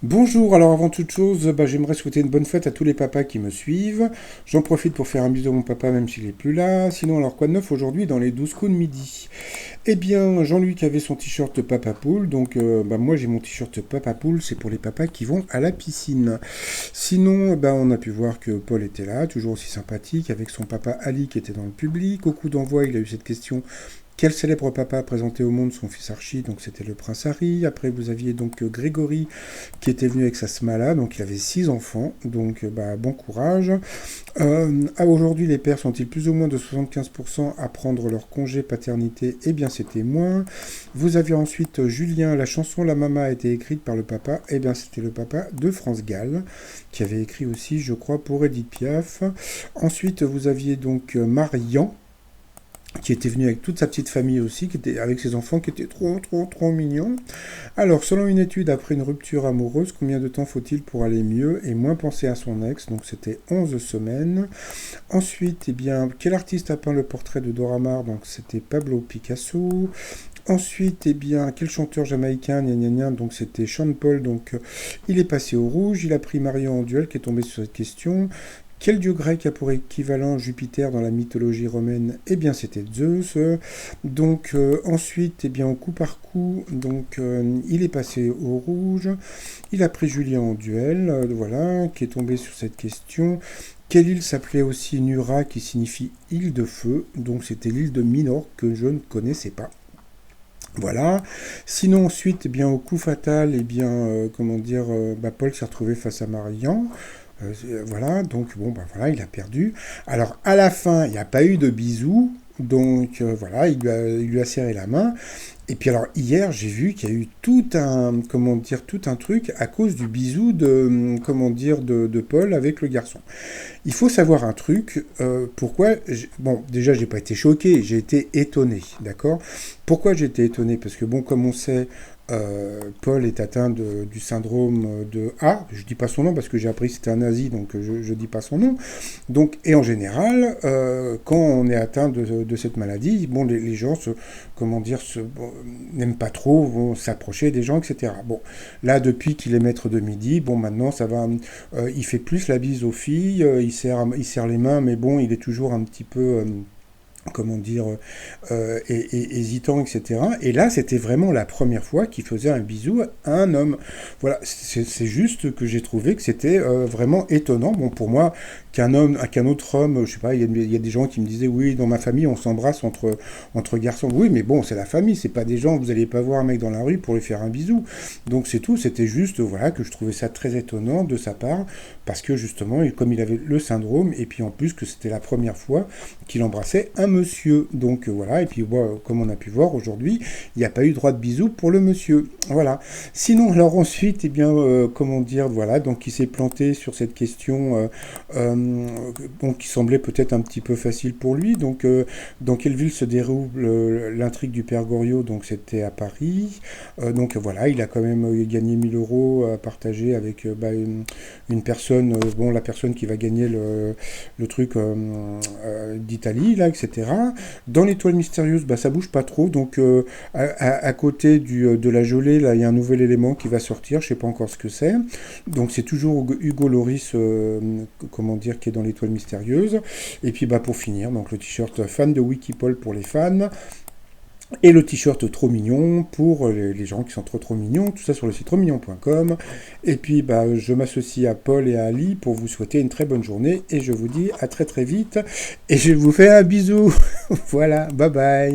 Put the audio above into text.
Bonjour, alors avant toute chose, j'aimerais souhaiter une bonne fête à tous les papas qui me suivent. J'en profite pour faire un bisou à mon papa même s'il n'est plus là. Sinon, alors quoi de neuf aujourd'hui dans les 12 coups de midi? Eh bien, Jean-Luc avait son t-shirt Papa Poule, donc moi j'ai mon t-shirt Papa Poule, c'est pour les papas qui vont à la piscine. Sinon, on a pu voir que Paul était là, toujours aussi sympathique, avec son papa Ali qui était dans le public. Au coup d'envoi, il a eu cette question: quel célèbre papa a présenté au monde son fils Archie? Donc c'était le prince Harry. Après vous aviez donc Grégory qui était venu avec sa Smala, donc il avait 6 enfants, donc bon courage. Aujourd'hui les pères sont-ils plus ou moins de 75% à prendre leur congé paternité? Eh bien c'était moins. Vous aviez ensuite Julien, la chanson La Mama a été écrite par le papa, eh bien c'était le papa de France Gall, qui avait écrit aussi je crois pour Edith Piaf. Ensuite vous aviez donc Marian, qui était venu avec toute sa petite famille aussi, qui était avec ses enfants, qui étaient trop mignons. Alors, selon une étude, après une rupture amoureuse, combien de temps faut-il pour aller mieux et moins penser à son ex? Donc, c'était 11 semaines. Ensuite, quel artiste a peint le portrait de Dora Maar? Donc, c'était Pablo Picasso. Ensuite, quel chanteur jamaïcain, donc c'était Sean Paul, il est passé au rouge, il a pris Marion en duel, qui est tombé sur cette question. Quel dieu grec a pour équivalent Jupiter dans la mythologie romaine? Eh bien, c'était Zeus. Ensuite, au coup par coup, il est passé au rouge. Il a pris Julien en duel, qui est tombé sur cette question. Quelle île s'appelait aussi Nura, qui signifie île de feu? Donc, c'était l'île de Minorque que je ne connaissais pas. Voilà. Sinon, ensuite, au coup fatal, Paul s'est retrouvé face à Marian. Il a perdu. Alors, à la fin, il n'y a pas eu de bisous. Il lui a serré la main. Et puis alors, hier, j'ai vu qu'il y a eu tout un truc à cause du bisou de Paul avec le garçon. Il faut savoir un truc, déjà, j'ai pas été choqué, j'ai été étonné, d'accord? Pourquoi j'ai été étonné? Parce que, comme on sait, Paul est atteint du syndrome de A. Je dis pas son nom parce que j'ai appris que c'était un nazi, donc je dis pas son nom. Et en général, quand on est atteint de cette maladie, les gens n'aiment pas trop, vont s'approcher des gens, etc. Bon, là, depuis qu'il est maître de midi, maintenant, ça va. Il fait plus la bise aux filles, il serre les mains, mais il est toujours un petit peu. Hésitant, etc. Et là, c'était vraiment la première fois qu'il faisait un bisou à un homme. Voilà, c'est juste que j'ai trouvé que c'était vraiment étonnant. Bon, pour moi, qu'un autre homme, je sais pas, il y a des gens qui me disaient, oui, dans ma famille, on s'embrasse entre garçons. Oui, mais bon, c'est la famille, c'est pas des gens, vous n'allez pas voir un mec dans la rue pour lui faire un bisou. Donc c'est tout, c'était juste, que je trouvais ça très étonnant de sa part, parce que justement, comme il avait le syndrome, et puis en plus que c'était la première fois qu'il embrassait un monsieur. Donc et puis comme on a pu voir aujourd'hui, il n'y a pas eu droit de bisou pour le monsieur. Voilà. Sinon, alors ensuite, il s'est planté sur cette question qui semblait peut-être un petit peu facile pour lui. Donc, dans quelle ville se déroule l'intrigue du Père Goriot? Donc, c'était à Paris. Il a quand même gagné 1000 euros à partager avec une personne, la personne qui va gagner le truc d'Italie, là, etc. Dans l'étoile mystérieuse, ça bouge pas trop. Donc, à côté de la gelée, là, il y a un nouvel élément qui va sortir. Je sais pas encore ce que c'est. Donc, c'est toujours Hugo Loris, qui est dans l'étoile mystérieuse. Et puis, pour finir, donc le t-shirt fan de Wikipol pour les fans. Et le t-shirt trop mignon pour les gens qui sont trop mignons, tout ça sur le site trotsmignon.com. Et puis je m'associe à Paul et à Ali pour vous souhaiter une très bonne journée et je vous dis à très très vite et je vous fais un bisou. Voilà, bye bye.